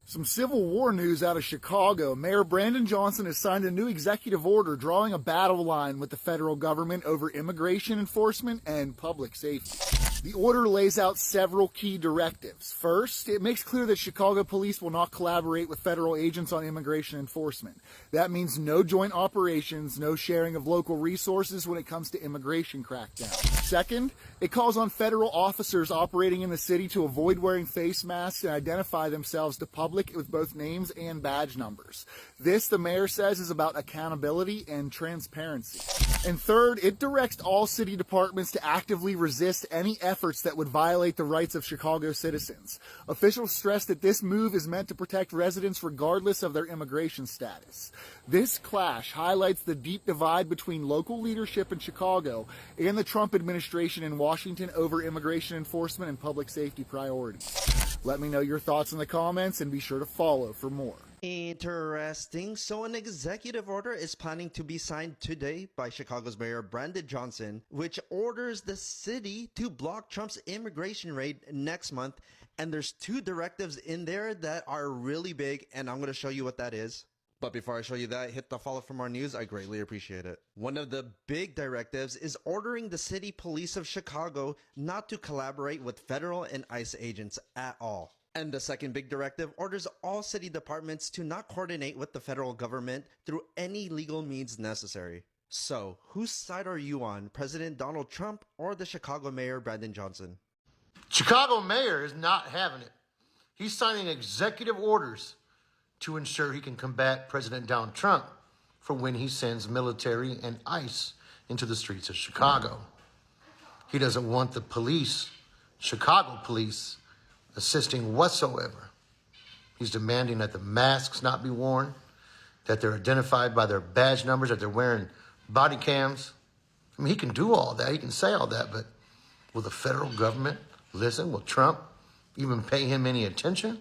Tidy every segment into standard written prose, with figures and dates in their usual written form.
Some Civil War news out of Chicago. Mayor Brandon Johnson has signed a new executive order drawing a battle line with the federal government over immigration enforcement and public safety. The order lays out several key directives. First, it makes clear that Chicago police will not collaborate with federal agents on immigration enforcement. That means no joint operations, no sharing of local resources when it comes to immigration crackdown. Second, it calls on federal officers operating in the city to avoid wearing face masks and identify themselves to public with both names and badge numbers. This, the mayor says, is about accountability and transparency. And third, it directs all city departments to actively resist any efforts that would violate the rights of Chicago citizens. Officials stress that this move is meant to protect residents regardless of their immigration status. This clash highlights the deep divide between local leadership in Chicago and the Trump administration in Washington over immigration enforcement and public safety priorities. Let me know your thoughts in the comments and be sure to follow for more. Interesting. So an executive order is planning to be signed today by Chicago's Mayor Brandon Johnson, which orders the city to block Trump's immigration raid next month. And there's two directives in there that are really big, and I'm going to show you what that is. But before I show you that, hit the follow for more news. I greatly appreciate it. One of the big directives is ordering the city police of Chicago not to collaborate with federal and ICE agents at all. And the second big directive orders all city departments to not coordinate with the federal government through any legal means necessary. So, whose side are you on, President Donald Trump or the Chicago Mayor Brandon Johnson? Chicago mayor is not having it. He's signing executive orders to ensure he can combat President Donald Trump for when he sends military and ICE into the streets of Chicago. He doesn't want the police, Chicago police, assisting whatsoever. He's demanding that the masks not be worn, that they're identified by their badge numbers, that they're wearing body cams. I mean, he can do all that. He can say all that, but will the federal government listen? Will Trump even pay him any attention?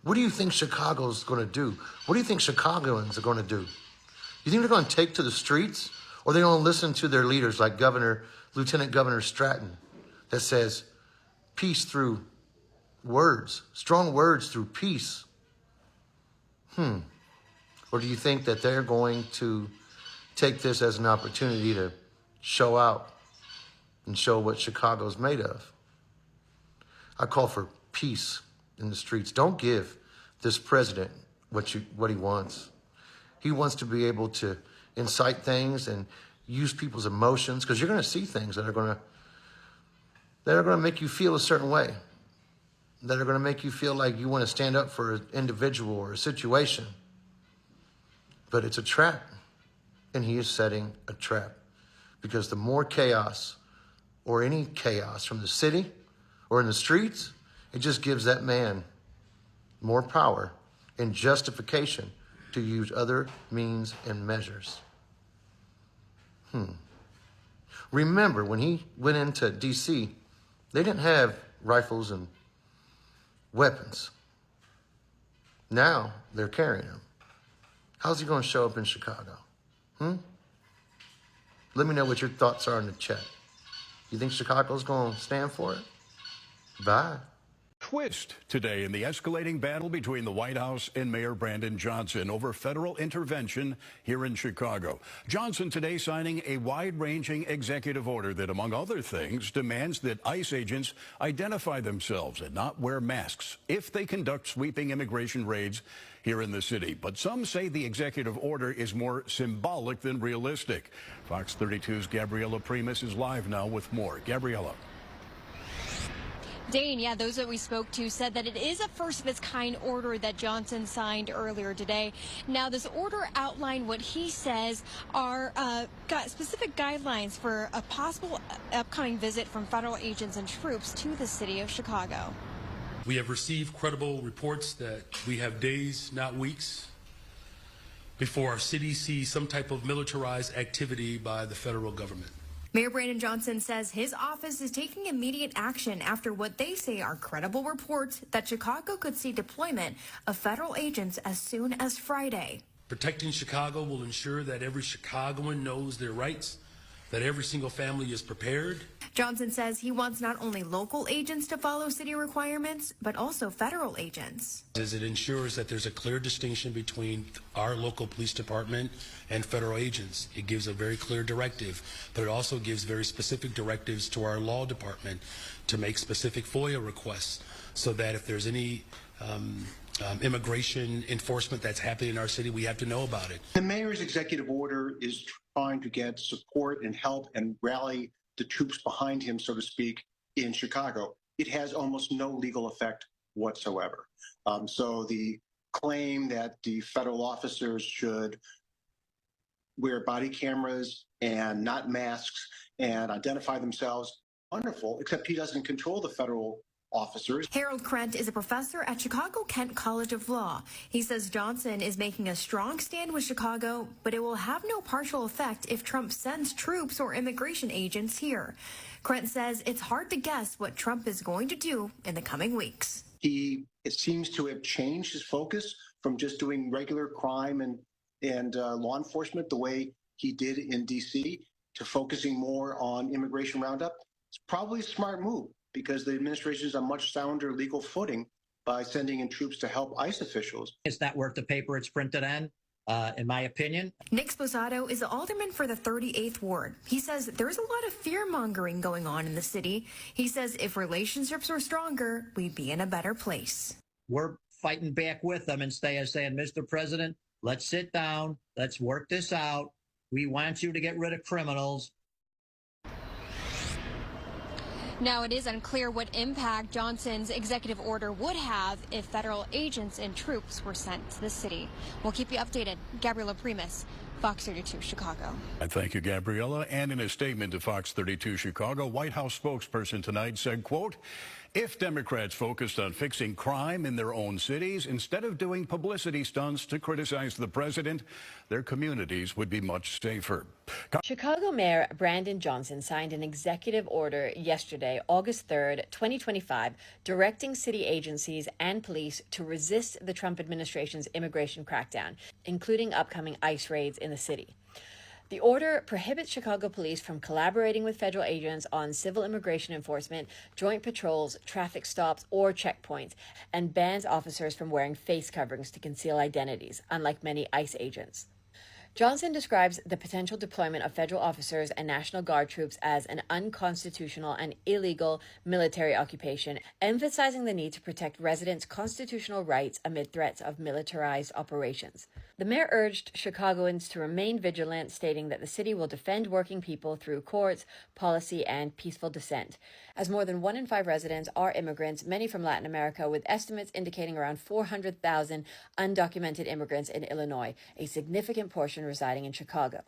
What do you think Chicago's going to do? What do you think Chicagoans are going to do? You think they're going to take to the streets, or are they going to listen to their leaders like Lieutenant Governor Stratton that says peace through words, strong words through peace? Or do you think that they're going to take this as an opportunity to show out and show what Chicago's made of? I call for peace in the streets. Don't give this president what he wants. He wants to be able to incite things and use people's emotions, because you're going to see things that are going to make you feel a certain way, that are going to make you feel like you want to stand up for an individual or a situation. But it's a trap, and he is setting a trap, because the more chaos or any chaos from the city or in the streets, it just gives that man more power and justification to use other means and measures. Remember, when he went into D.C., they didn't have rifles and weapons. Now they're carrying them. How's he going to show up in Chicago? Let me know what your thoughts are in the chat. You think Chicago's going to stand for it? Bye. Twist today in the escalating battle between the White House and Mayor Brandon Johnson over federal intervention here in Chicago. Johnson today signing a wide-ranging executive order that, among other things, demands that ICE agents identify themselves and not wear masks if they conduct sweeping immigration raids here in the city. But some say the executive order is more symbolic than realistic. Fox 32's Gabriela Primus is live now with more. Gabriela. Dane, yeah, those that we spoke to said that it is a first of its kind order that Johnson signed earlier today. Now, this order outlined what he says are specific guidelines for a possible upcoming visit from federal agents and troops to the city of Chicago. We have received credible reports that we have days, not weeks, before our city sees some type of militarized activity by the federal government. Mayor Brandon Johnson says his office is taking immediate action after what they say are credible reports that Chicago could see deployment of federal agents as soon as Friday. Protecting Chicago will ensure that every Chicagoan knows their rights, that every single family is prepared. Johnson says he wants not only local agents to follow city requirements, but also federal agents. As it ensures that there's a clear distinction between our local police department and federal agents. It gives a very clear directive, but it also gives very specific directives to our law department to make specific FOIA requests so that if there's any immigration enforcement that's happening in our city, we have to know about it. The mayor's executive order is trying to get support and help and rally the troops behind him, so to speak, in Chicago. It has almost no legal effect whatsoever. So the claim that the federal officers should wear body cameras and not masks and identify themselves, wonderful, except he doesn't control the federal officers. Harold Krent is a professor at Chicago-Kent College of Law. He says Johnson is making a strong stand with Chicago, but it will have no partial effect if Trump sends troops or immigration agents here. Krent says it's hard to guess what Trump is going to do in the coming weeks. It seems to have changed his focus from just doing regular crime and law enforcement the way he did in D.C. to focusing more on immigration roundup. It's probably a smart move, because the administration is on much sounder legal footing by sending in troops to help ICE officials. It's not worth the paper it's printed on, in my opinion. Nick Sposato is the alderman for the 38th Ward. He says there's a lot of fear-mongering going on in the city. He says if relationships were stronger, we'd be in a better place. We're fighting back with them and saying, Mr. President, let's sit down. Let's work this out. We want you to get rid of criminals. Now, it is unclear what impact Johnson's executive order would have if federal agents and troops were sent to the city. We'll keep you updated. Gabriela Primus, Fox 32 Chicago. And thank you, Gabriella. And in a statement to Fox 32 Chicago, White House spokesperson tonight said, quote, if Democrats focused on fixing crime in their own cities instead of doing publicity stunts to criticize the president, their communities would be much safer. Chicago Mayor Brandon Johnson signed an executive order yesterday, August 3rd, 2025, directing city agencies and police to resist the Trump administration's immigration crackdown, including upcoming ICE raids in the city. The order prohibits Chicago police from collaborating with federal agents on civil immigration enforcement, joint patrols, traffic stops, or checkpoints, and bans officers from wearing face coverings to conceal identities, unlike many ICE agents. Johnson describes the potential deployment of federal officers and National Guard troops as an unconstitutional and illegal military occupation, emphasizing the need to protect residents' constitutional rights amid threats of militarized operations. The mayor urged Chicagoans to remain vigilant, stating that the city will defend working people through courts, policy, and peaceful dissent. As more than 1 in 5 residents are immigrants, many from Latin America, with estimates indicating around 400,000 undocumented immigrants in Illinois, a significant portion residing in Chicago.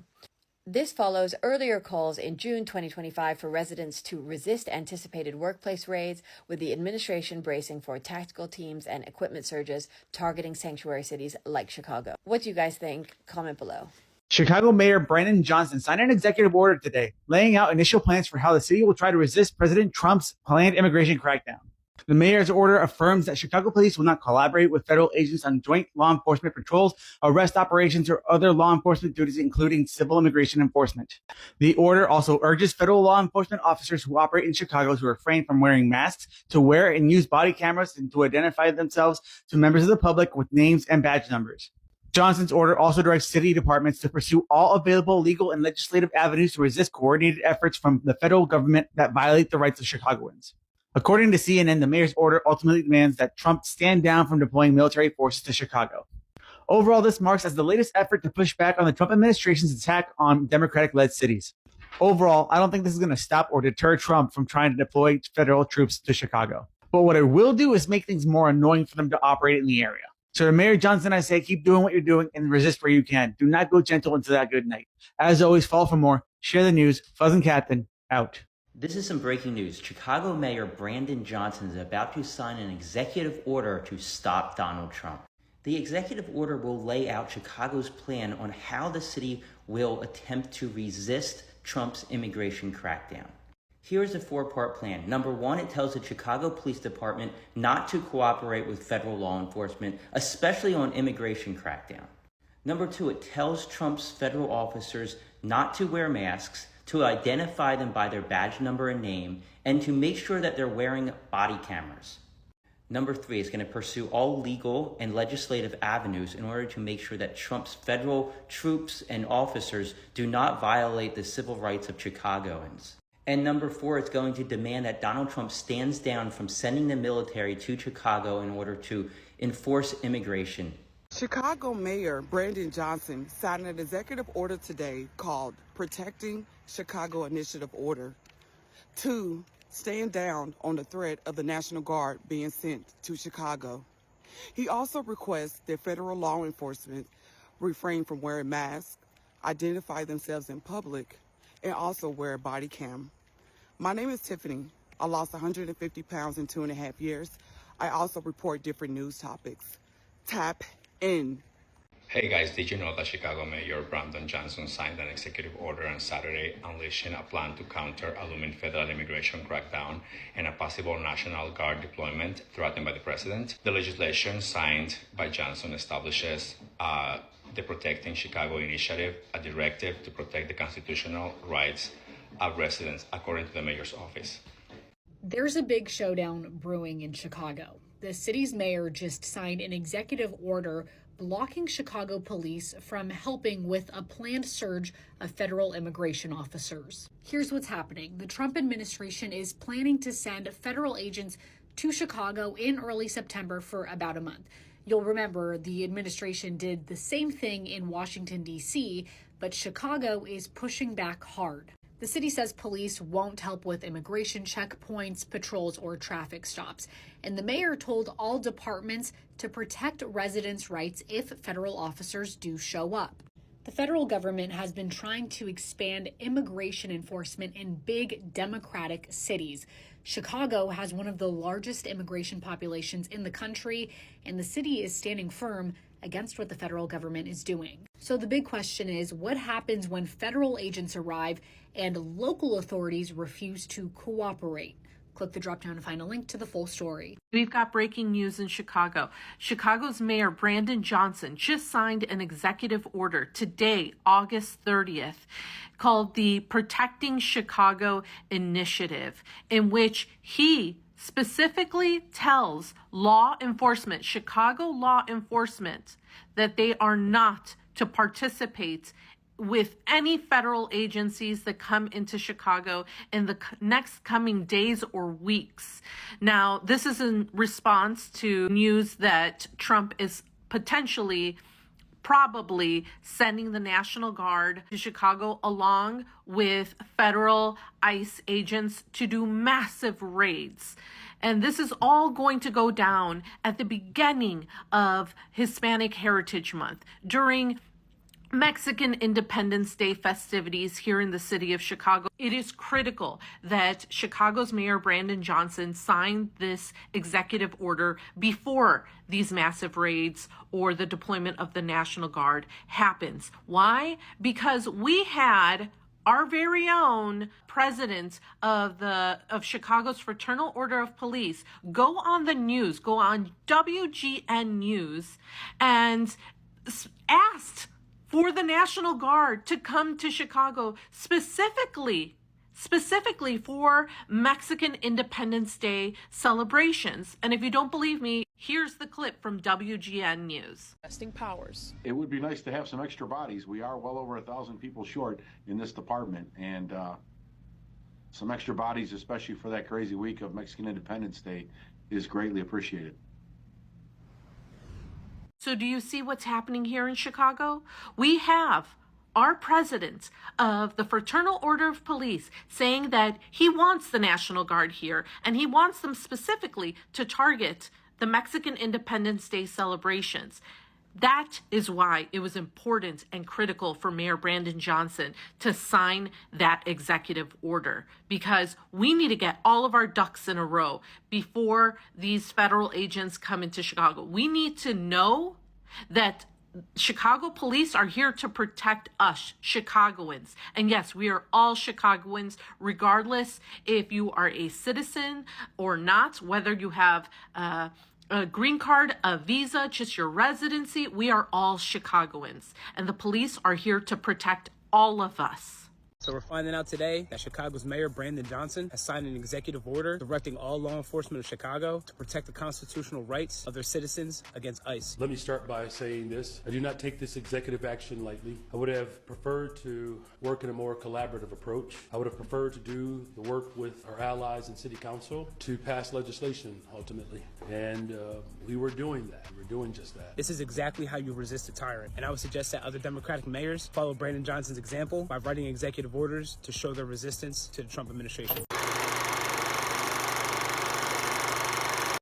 This follows earlier calls in June 2025 for residents to resist anticipated workplace raids, with the administration bracing for tactical teams and equipment surges targeting sanctuary cities like Chicago. What do you guys think? Comment below. Chicago Mayor Brandon Johnson signed an executive order today, laying out initial plans for how the city will try to resist President Trump's planned immigration crackdown. The mayor's order affirms that Chicago police will not collaborate with federal agents on joint law enforcement patrols, arrest operations, or other law enforcement duties, including civil immigration enforcement. The order also urges federal law enforcement officers who operate in Chicago to refrain from wearing masks, to wear and use body cameras, and to identify themselves to members of the public with names and badge numbers. Johnson's order also directs city departments to pursue all available legal and legislative avenues to resist coordinated efforts from the federal government that violate the rights of Chicagoans. According to CNN, the mayor's order ultimately demands that Trump stand down from deploying military forces to Chicago. Overall, this marks as the latest effort to push back on the Trump administration's attack on Democratic-led cities. Overall, I don't think this is going to stop or deter Trump from trying to deploy federal troops to Chicago. But what it will do is make things more annoying for them to operate in the area. So to Mayor Johnson, I say, keep doing what you're doing and resist where you can. Do not go gentle into that good night. As always, follow for more. Share the news. Fuzz and Captain, out. This is some breaking news. Chicago Mayor Brandon Johnson is about to sign an executive order to stop Donald Trump. The executive order will lay out Chicago's plan on how the city will attempt to resist Trump's immigration crackdown. Here's a 4-part plan. Number 1, it tells the Chicago Police Department not to cooperate with federal law enforcement, especially on immigration crackdown. Number 2, it tells Trump's federal officers not to wear masks, to identify them by their badge number and name, and to make sure that they're wearing body cameras. Number 3 is going to pursue all legal and legislative avenues in order to make sure that Trump's federal troops and officers do not violate the civil rights of Chicagoans. And number 4 is going to demand that Donald Trump stands down from sending the military to Chicago in order to enforce immigration. Chicago Mayor Brandon Johnson signed an executive order today called Protecting Chicago Initiative Order to stand down on the threat of the National Guard being sent to Chicago. He also requests that federal law enforcement refrain from wearing masks, identify themselves in public, and also wear a body cam. My name is Tiffany. I lost 150 pounds in 2.5 years. I also report different news topics. Tap in. Hey guys, did you know that Chicago Mayor Brandon Johnson signed an executive order on Saturday unleashing a plan to counter a looming federal immigration crackdown and a possible National Guard deployment threatened by the president? The legislation signed by Johnson establishes the Protecting Chicago Initiative, a directive to protect the constitutional rights of residents, according to the mayor's office. There's a big showdown brewing in Chicago. The city's mayor just signed an executive order blocking Chicago police from helping with a planned surge of federal immigration officers. Here's what's happening. The Trump administration is planning to send federal agents to Chicago in early September for about a month. You'll remember the administration did the same thing in Washington, D.C., but Chicago is pushing back hard. The city says police won't help with immigration checkpoints, patrols, or traffic stops. And the mayor told all departments to protect residents' rights if federal officers do show up. The federal government has been trying to expand immigration enforcement in big Democratic cities. Chicago has one of the largest immigration populations in the country, and the city is standing firm against what the federal government is doing. So the big question is, what happens when federal agents arrive and local authorities refuse to cooperate? Click the drop down to find a link to the full story. We've got breaking news in Chicago. Chicago's Mayor Brandon Johnson just signed an executive order today, August 30th, called the Protecting Chicago Initiative, in which he specifically tells law enforcement, Chicago law enforcement, that they are not to participate with any federal agencies that come into Chicago in the next coming days or weeks. Now, this is in response to news that Trump is potentially probably sending the National Guard to Chicago along with federal ICE agents to do massive raids. And this is all going to go down at the beginning of Hispanic Heritage Month, during Mexican Independence Day festivities here in the city of Chicago. It is critical that Chicago's Mayor Brandon Johnson signed this executive order before these massive raids or the deployment of the National Guard happens. Why? Because we had our very own president of Chicago's Fraternal Order of Police go on the news, go on WGN News, and asked for the National Guard to come to Chicago specifically for Mexican Independence Day celebrations. And if you don't believe me, here's the clip from WGN News. Powers. It would be nice to have some extra bodies. We are well over 1,000 people short in this department, and some extra bodies, especially for that crazy week of Mexican Independence Day, is greatly appreciated. So do you see what's happening here in Chicago? We have our president of the Fraternal Order of Police saying that he wants the National Guard here, and he wants them specifically to target the Mexican Independence Day celebrations. That is why it was important and critical for Mayor Brandon Johnson to sign that executive order, because we need to get all of our ducks in a row before these federal agents come into Chicago. We need to know that Chicago police are here to protect us, Chicagoans. And yes, we are all Chicagoans, regardless if you are a citizen or not, whether you have a green card, a visa, just your residency. We are all Chicagoans, and the police are here to protect all of us. So we're finding out today that Chicago's Mayor Brandon Johnson has signed an executive order directing all law enforcement of Chicago to protect the constitutional rights of their citizens against ICE. Let me start by saying this. I do not take this executive action lightly. I would have preferred to work in a more collaborative approach. I would have preferred to do the work with our allies in City Council to pass legislation ultimately. And we were doing that. We were doing just that. This is exactly how you resist a tyrant. And I would suggest that other Democratic mayors follow Brandon Johnson's example by writing executive orders to show their resistance to the Trump administration.